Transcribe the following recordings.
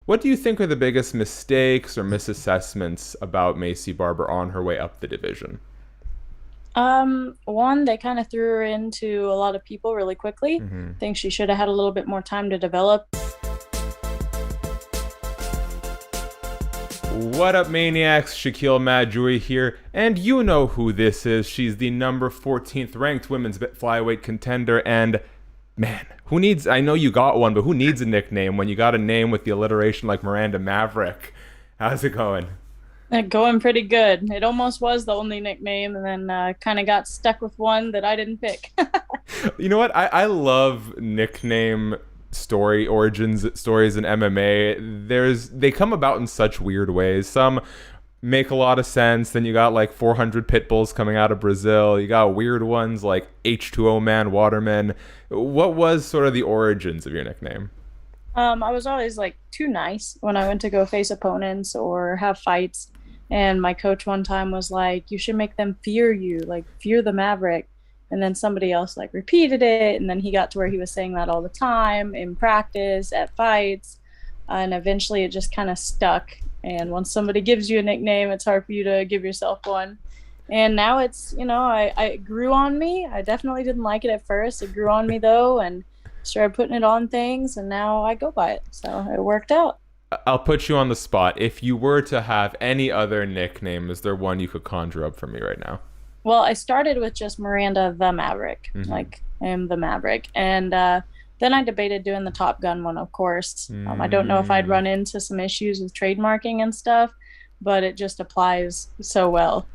What do you think are the biggest mistakes or misassessments about Maycee Barber on her way up the division? One, they kind of threw her into a lot of people really quickly. Think she should have had a little bit more time to develop. What up, Maniacs? Shakiel Mahjouri here, and you know who this is. She's the number 14th ranked women's flyweight contender, and man, who needs, I know you got one, but who needs a nickname when you got a name with the alliteration like Miranda Maverick? How's it going? Going pretty good. It almost was the only nickname, and then kind of got stuck with one that I didn't pick. You know what? I love nickname origins stories in MMA. They come about in such weird ways. Some make a lot of sense. Then you got like 400 pit bulls coming out of Brazil. You got weird ones like H2O Man, Waterman. What was sort of the origins of your nickname? I was always like too nice when I went to go face opponents or have fights. And my coach one time was like, "You should make them fear you, like fear the Maverick." And then somebody else like repeated it. And then he got to where he was saying that all the time in practice, at fights. And eventually it just kind of stuck. And once somebody gives you a nickname, it's hard for you to give yourself one. And now it's, I grew on me. I definitely didn't like it at first. It grew on me though, and started putting it on things, and now I go by it. So it worked out. I'll put you on the spot. If you were to have any other nickname, is there one you could conjure up for me right now? Well, I started with just Miranda the Maverick, Mm-hmm. like I am the Maverick. And then I debated doing the Top Gun one, of course. I don't know if I'd Mm. run into some issues with trademarking and stuff, but it just applies so well.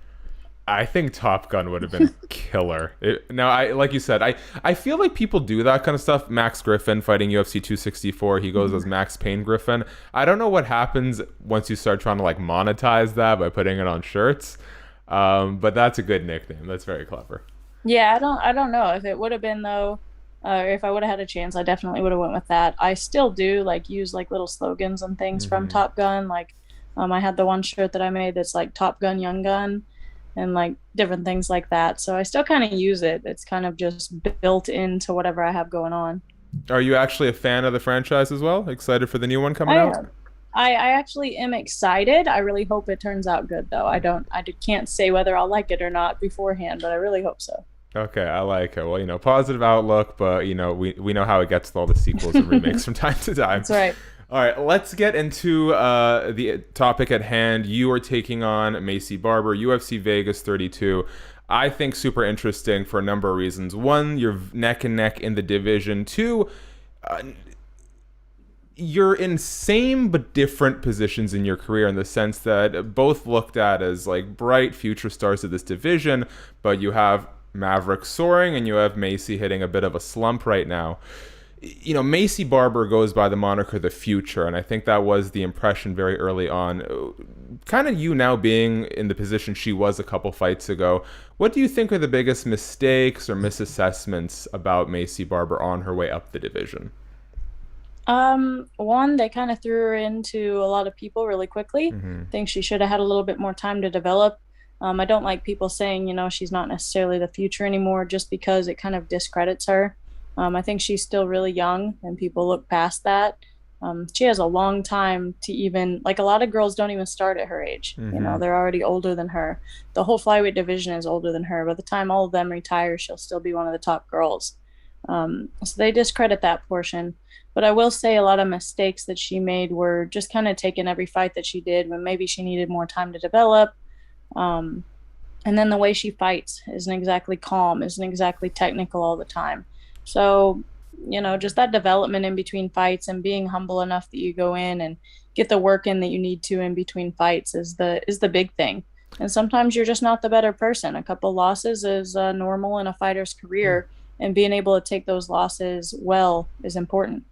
I think Top Gun would have been killer. Now, like you said, I feel like people do that kind of stuff. Max Griffin fighting UFC 264, he goes as Max Payne Griffin. I don't know what happens once you start trying to like monetize that by putting it on shirts. But that's a good nickname. That's very clever. Yeah, I don't know if it would have been though, if I would have had a chance, I definitely would have went with that. I still do like use like little slogans and things from Hmm. Top Gun. Like, I had the one shirt that I made that's like Top Gun, Young Gun, and like different things like that. So I still kind of use it. It's kind of just built into whatever I have going on. Are you actually a fan of the franchise as well? Excited for the new one coming I out? am. I actually am excited. I really hope it turns out good though. Can't say whether I'll like it or not beforehand, but I really hope so. Okay, I like it. Well, positive outlook, but we know how it gets with all the sequels and remakes from time to time. That's right. All right, let's get into the topic at hand. You are taking on Maycee Barber, UFC Vegas 32. I think super interesting for a number of reasons. One, you're neck and neck in the division. Two, uh, you're in same but different positions in your career in the sense that both looked at as like bright future stars of this division, but you have Maverick soaring and you have Maycee hitting a bit of a slump right now. Maycee Barber goes by the moniker The Future, and I think that was the impression very early on. Kind of you now being in the position she was a couple fights ago, what do you think are the biggest mistakes or misassessments about Maycee Barber on her way up the division? One, they kind of threw her into a lot of people really quickly. Hmm. Think she should have had a little bit more time to develop. I don't like people saying, she's not necessarily the future anymore just because it kind of discredits her. I think she's still really young and people look past that. She has a long time to even, like a lot of girls don't even start at her age. Hmm. They're already older than her. The whole flyweight division is older than her. By the time all of them retire, she'll still be one of the top girls. So they discredit that portion. But I will say a lot of mistakes that she made were just kind of taking every fight that she did when maybe she needed more time to develop. Um, and then the way she fights isn't exactly calm, isn't exactly technical all the time. So, just that development in between fights and being humble enough that you go in and get the work in that you need to in between fights is the big thing. And sometimes you're just not the better person. A couple losses is normal in a fighter's career, and being able to take those losses well is important.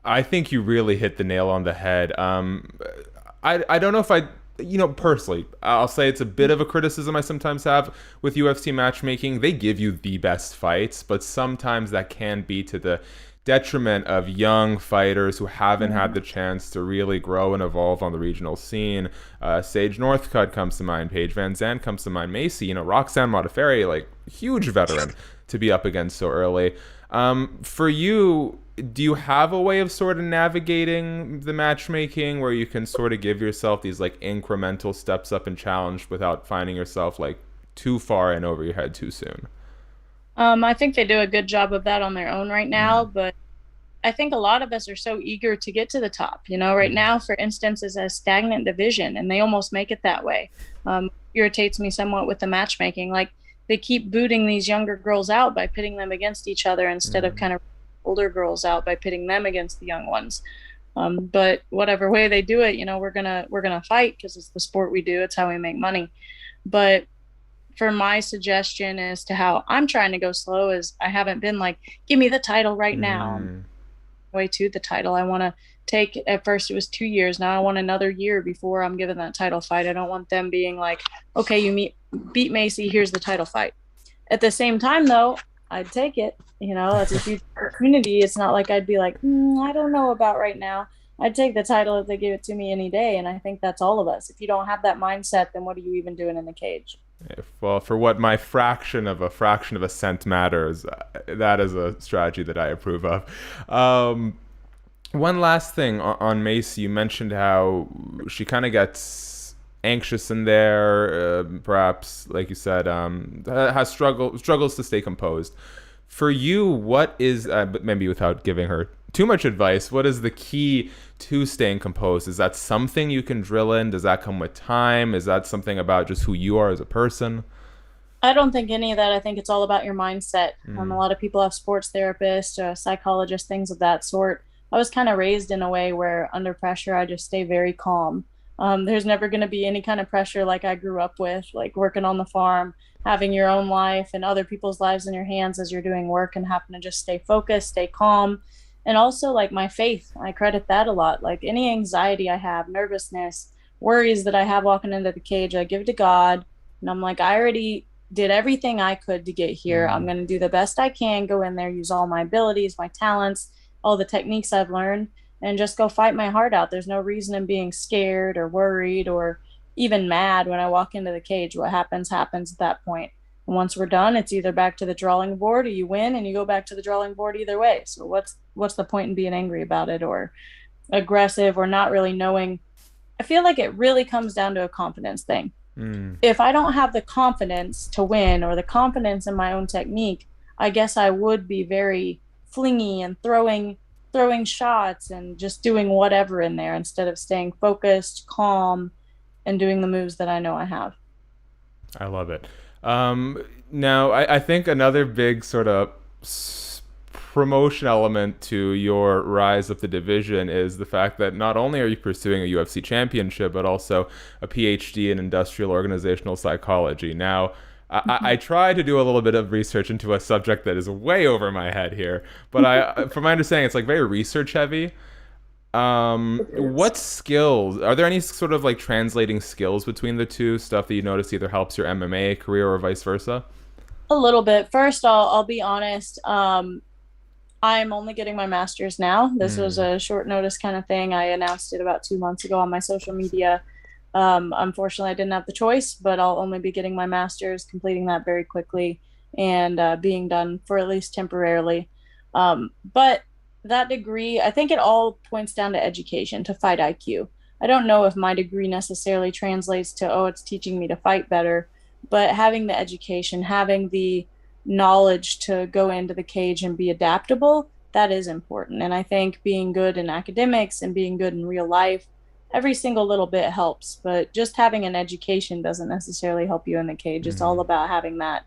I think you really hit the nail on the head. I don't know if personally, I'll say it's a bit of a criticism I sometimes have with UFC matchmaking. They give you the best fights, but sometimes that can be to the detriment of young fighters who haven't had the chance to really grow and evolve on the regional scene. Sage Northcutt comes to mind. Paige Van Zandt comes to mind. Maycee, Roxanne Modafferi, like huge veteran to be up against so early. For you, do you have a way of sort of navigating the matchmaking where you can sort of give yourself these like incremental steps up and challenge without finding yourself like too far in over your head too soon? I think they do a good job of that on their own right now, but I think a lot of us are so eager to get to the top. You know, right now, for instance, is a stagnant division, and they almost make it that way. Irritates me somewhat with the matchmaking. Like, they keep booting these younger girls out by pitting them against each other instead of kind of older girls out by pitting them against the young ones. But whatever way they do it, you know, we're gonna fight because it's the sport we do. It's how we make money. But for my suggestion as to how I'm trying to go slow is I haven't been like, give me the title right now. Way to the title. I want to take, at first it was 2 years. Now I want another year before I'm given that title fight. I don't want them being like, okay, you beat Maycee, here's the title fight. At the same time though, I'd take it. You know, that's a huge opportunity. It's not like I'd be like, I don't know about right now. I'd take the title if they give it to me any day. And I think that's all of us. If you don't have that mindset, then what are you even doing in the cage? Well, for what my fraction of a cent matters, that is a strategy that I approve of. One last thing on Maycee, you mentioned how she kind of gets anxious in there, perhaps, like you said, has struggles to stay composed. For you, what is, but maybe without giving her too much advice, what is the key to staying composed? Is that something you can drill in? Does that come with time? Is that something about just who you are as a person? I don't think any of that. I think it's all about your mindset. A lot of people have sports therapists, psychologists, things of that sort. I was kind of raised in a way where under pressure, I just stay very calm. There's never going to be any kind of pressure like I grew up with, like working on the farm, having your own life and other people's lives in your hands as you're doing work, and having to just stay focused, stay calm. And also like my faith, I credit that a lot. Like any anxiety I have, nervousness, worries that I have walking into the cage, I give to God. And I'm like, I already did everything I could to get here. I'm going to do the best I can, go in there, use all my abilities, my talents, all the techniques I've learned, and just go fight my heart out. There's no reason in being scared or worried or even mad when I walk into the cage. What happens at that point. And once we're done, it's either back to the drawing board or you win and you go back to the drawing board either way. So what's the point in being angry about it or aggressive or not really knowing? I feel like it really comes down to a confidence thing. If I don't have the confidence to win or the confidence in my own technique, I guess I would be very flingy and throwing shots and just doing whatever in there instead of staying focused, calm, and doing the moves that I know I have. I love it. Now, I think another big sort of promotion element to your rise up the division is the fact that not only are you pursuing a UFC championship, but also a PhD in industrial organizational psychology. Now, I tried to do a little bit of research into a subject that is way over my head here, but from my understanding, it's like very research heavy. What skills are there? Any sort of like translating skills between the two, stuff that you notice either helps your MMA career or vice versa? A little bit. First, I'll be honest. I'm only getting my master's now. This was a short notice kind of thing. I announced it about 2 months ago on my social media. Unfortunately, I didn't have the choice, but I'll only be getting my master's, completing that very quickly, and being done for at least temporarily. But that degree, I think it all points down to education, to fight IQ. I don't know if my degree necessarily translates to, oh, it's teaching me to fight better, but having the education, having the knowledge to go into the cage and be adaptable, that is important. And I think being good in academics and being good in real life, every single little bit helps, but just having an education doesn't necessarily help you in the cage. It's all about having that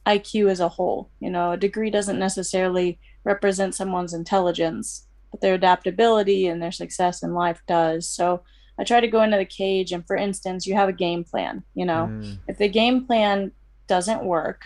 IQ as a whole. You know, a degree doesn't necessarily represent someone's intelligence, but their adaptability and their success in life does. So I try to go into the cage, and for instance, you have a game plan. You know, if the game plan doesn't work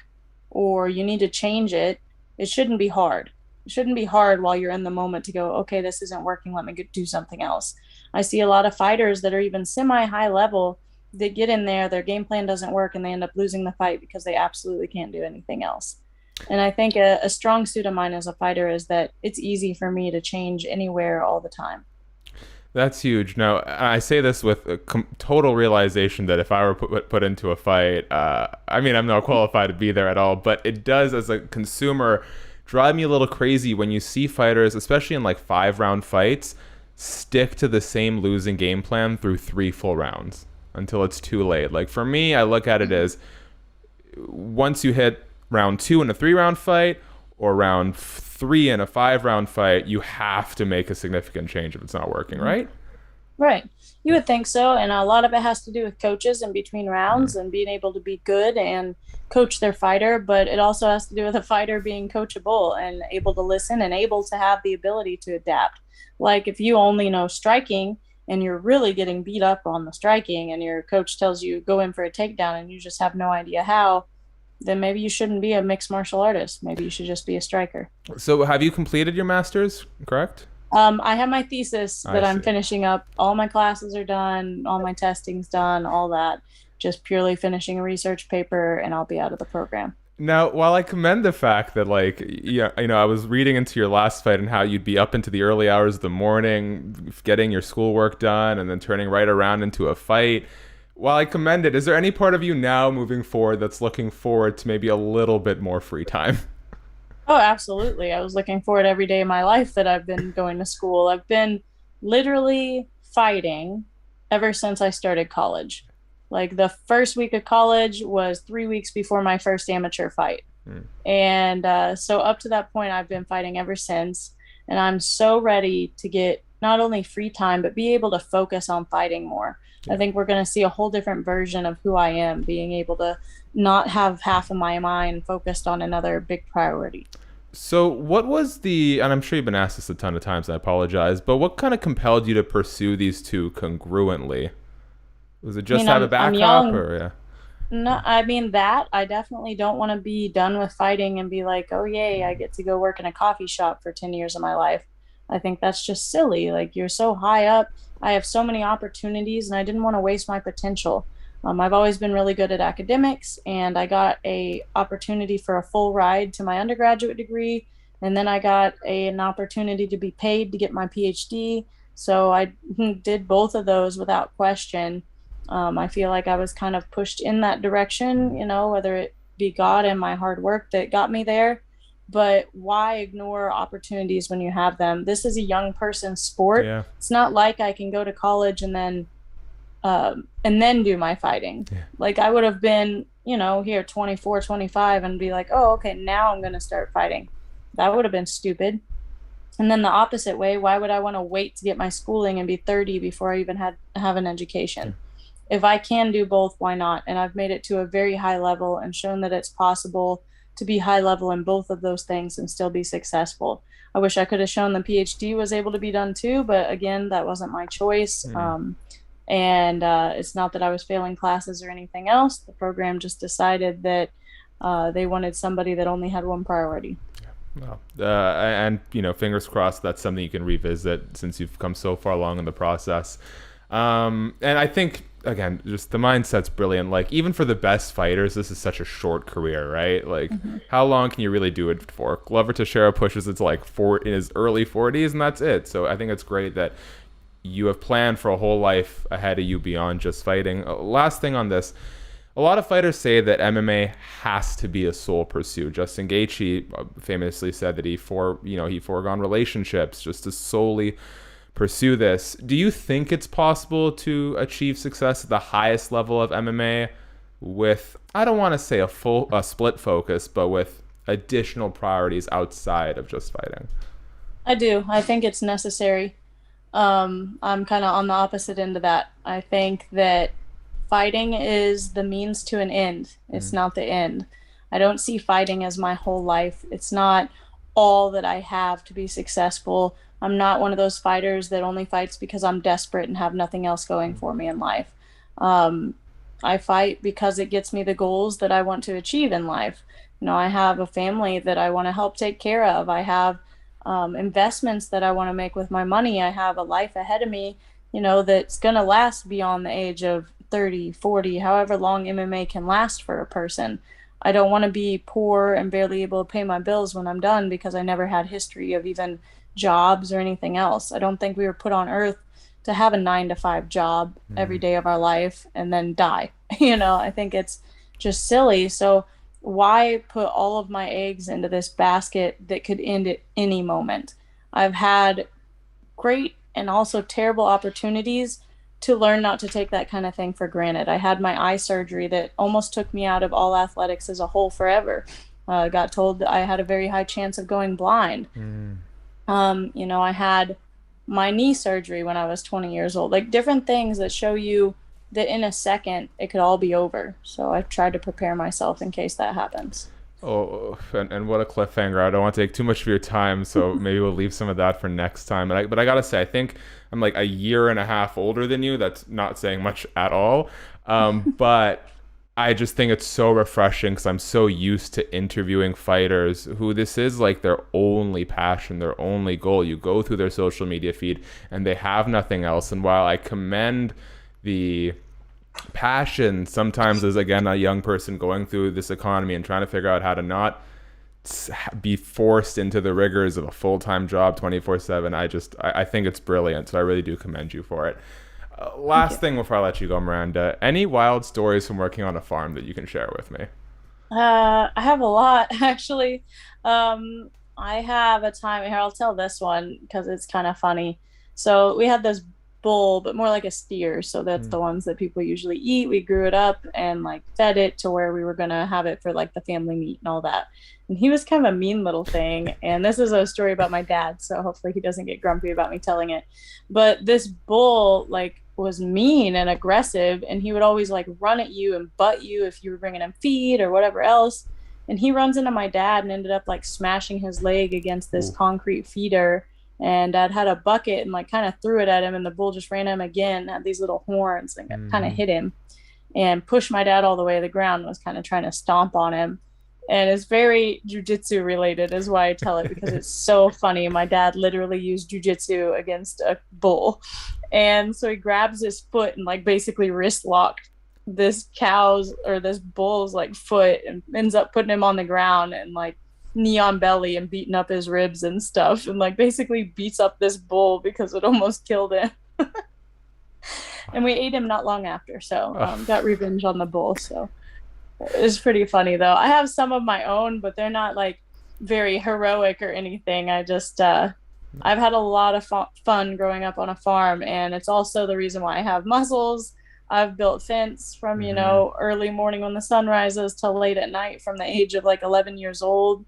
or you need to change it, it shouldn't be hard. It shouldn't be hard while you're in the moment to go, okay, this isn't working, let me do something else. I see a lot of fighters that are even semi-high level, they get in there, their game plan doesn't work, and they end up losing the fight because they absolutely can't do anything else. And I think a strong suit of mine as a fighter is that it's easy for me to change anywhere all the time. That's huge. Now, I say this with a total realization that if I were put into a fight, I mean, I'm not qualified to be there at all, but it does, as a consumer drive me a little crazy when you see fighters, especially in like 5-round fights, stick to the same losing game plan through 3 full rounds until it's too late. Like for me, I look at it as once you hit round 2 in a 3-round fight or round 3 in a 5-round fight, you have to make a significant change if it's not working, right? Right. You would think so. And a lot of it has to do with coaches in between rounds and being able to be good and coach their fighter. But it also has to do with a fighter being coachable and able to listen and able to have the ability to adapt. Like if you only know striking and you're really getting beat up on the striking and your coach tells you go in for a takedown and you just have no idea how, then maybe you shouldn't be a mixed martial artist. Maybe you should just be a striker. So have you completed your master's, correct? I have my thesis that I'm finishing up. All my classes are done, all my testing's done, all that. Just purely finishing a research paper, and I'll be out of the program. Now, while I commend the fact that, like, yeah, you know, I was reading into your last fight and how you'd be up into the early hours of the morning, getting your schoolwork done, and then turning right around into a fight. While I commend it, is there any part of you now moving forward that's looking forward to maybe a little bit more free time? Oh, absolutely. I was looking forward every day of my life that I've been going to school. I've been literally fighting ever since I started college. Like the first week of college was 3 weeks before my first amateur fight. And so up to that point, I've been fighting ever since. And I'm so ready to get not only free time, but be able to focus on fighting more. I think we're going to see a whole different version of who I am, being able to not have half of my mind focused on another big priority. So what was the, and I'm sure you've been asked this a ton of times, I apologize, but what kind of compelled you to pursue these two congruently? Was it just have a backup or yeah? No, I mean that I definitely don't want to be done with fighting and be like, oh yay, I get to go work in a coffee shop for 10 years of my life. I think that's just silly. Like you're so high up. I have so many opportunities and I didn't want to waste my potential. I've always been really good at academics, and I got a opportunity for a full ride to my undergraduate degree, and then I got an opportunity to be paid to get my PhD. So I did both of those without question. I feel like I was kind of pushed in that direction, you know, whether it be God and my hard work that got me there. But why ignore opportunities when you have them? This is a young person's sport. Yeah. It's not like I can go to college and then do my fighting. Yeah. Like I would have been, you know, here 24, 25 and be like, oh, okay, now I'm going to start fighting. That would have been stupid. And then the opposite way, why would I want to wait to get my schooling and be 30 before I even have an education? If I can do both, why not? And I've made it to a very high level and shown that it's possible to be high level in both of those things and still be successful. I wish I could have shown the PhD was able to be done too, but again, that wasn't my choice. And it's not that I was failing classes or anything else. The program just decided that they wanted somebody that only had one priority. Well, and you know, fingers crossed that's something you can revisit since you've come so far along in the process. And I think, again, just the mindset's brilliant. Like, even for the best fighters, this is such a short career, right? Like, how long can you really do it for? Glover Teixeira pushes it to like in his early 40s, and that's it. So I think it's great that you have planned for a whole life ahead of you beyond just fighting. Last thing on this. A lot of fighters say that MMA has to be a sole pursuit. Justin Gaethje famously said that he foregone relationships just to solely pursue this. Do you think it's possible to achieve success at the highest level of MMA with, I don't want to say a split focus, but with additional priorities outside of just fighting? I do. I think it's necessary. I'm kind of on the opposite end of that. I think that fighting is the means to an end. It's not the end. I don't see fighting as my whole life. It's not all that I have to be successful. I'm not one of those fighters that only fights because I'm desperate and have nothing else going for me in life. I fight because it gets me the goals that I want to achieve in life. You know, I have a family that I want to help take care of. I have investments that I want to make with my money. I have a life ahead of me, you know, that's going to last beyond the age of 30, 40, however long MMA can last for a person. I don't want to be poor and barely able to pay my bills when I'm done because I never had history of even jobs or anything else. I don't think we were put on earth to have a 9-to-5 job every day of our life and then die. You know, I think it's just silly. So why put all of my eggs into this basket that could end at any moment? I've had great and also terrible opportunities to learn not to take that kind of thing for granted. I had my eye surgery that almost took me out of all athletics as a whole forever. Got told that I had a very high chance of going blind. Mm. I had my knee surgery when I was 20 years old, like different things that show you that in a second it could all be over. So I've tried to prepare myself in case that happens. Oh, and what a cliffhanger. I don't want to take too much of your time, so maybe we'll leave some of that for next time. But I gotta say, I think I'm like a year and a half older than you. That's not saying much at all. But I just think it's so refreshing because I'm so used to interviewing fighters who this is like their only passion, their only goal. You go through their social media feed and they have nothing else. And while I commend the passion sometimes as again a young person going through this economy and trying to figure out how to not be forced into the rigors of a full-time job 24/7, I think it's brilliant, so I really do commend you for it. Thank you. Last thing before I let you go, Miranda, any wild stories from working on a farm that you can share with me? I have a lot actually. I have a time here. I'll tell this one because it's kind of funny. So we had this bull, but more like a steer. So that's Hmm. the ones that people usually eat. We grew it up and like fed it to where we were gonna have it for like the family meat and all that. And he was kind of a mean little thing. And this is a story about my dad, so hopefully he doesn't get grumpy about me telling it. But this bull like was mean and aggressive, and he would always like run at you and butt you if you were bringing him feed or whatever else. And he runs into my dad and ended up like smashing his leg against this Ooh. concrete feeder. And dad had a bucket and like kind of threw it at him, and the bull just ran at him again, had these little horns and kind of Mhm. hit him and pushed my dad all the way to the ground, was kind of trying to stomp on him. And it's very jujitsu related, is why I tell it, because it's so funny. My dad literally used jujitsu against a bull. And so he grabs his foot and like basically wrist locked this cow's or this bull's like foot and ends up putting him on the ground and like knee on belly and beating up his ribs and stuff, and like basically beats up this bull because it almost killed him. And we ate him not long after, so Ugh. got revenge on the bull. So it's pretty funny though. I have some of my own, but they're not like very heroic or anything. I've had a lot of fun growing up on a farm, and it's also the reason why I have muscles. I've built fence from, Mhm. early morning when the sun rises till late at night from the age of like 11 years old.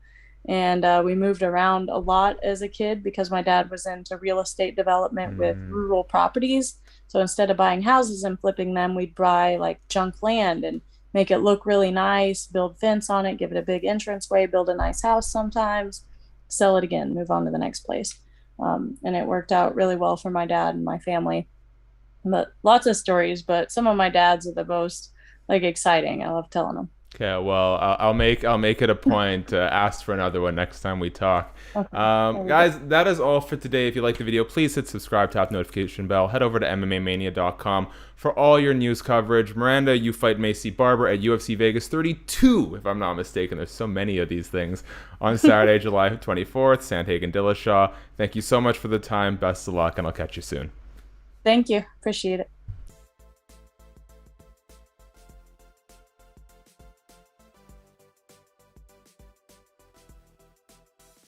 And we moved around a lot as a kid because my dad was into real estate development with Mm. rural properties. So instead of buying houses and flipping them, we'd buy like junk land and make it look really nice, build fence on it, give it a big entranceway, build a nice house sometimes, sell it again, move on to the next place. And it worked out really well for my dad and my family. But lots of stories, but some of my dad's are the most like exciting. I love telling them. Okay, well, I'll make it a point to ask for another one next time we talk. Okay, there we go. Guys, that is all for today. If you like the video, please hit subscribe, tap the notification bell. Head over to MMAmania.com for all your news coverage. Miranda, you fight Maycee Barber at UFC Vegas 32, if I'm not mistaken. There's so many of these things on Saturday, July 24th. Sandhagen Dillashaw. Thank you so much for the time. Best of luck, and I'll catch you soon. Thank you. Appreciate it.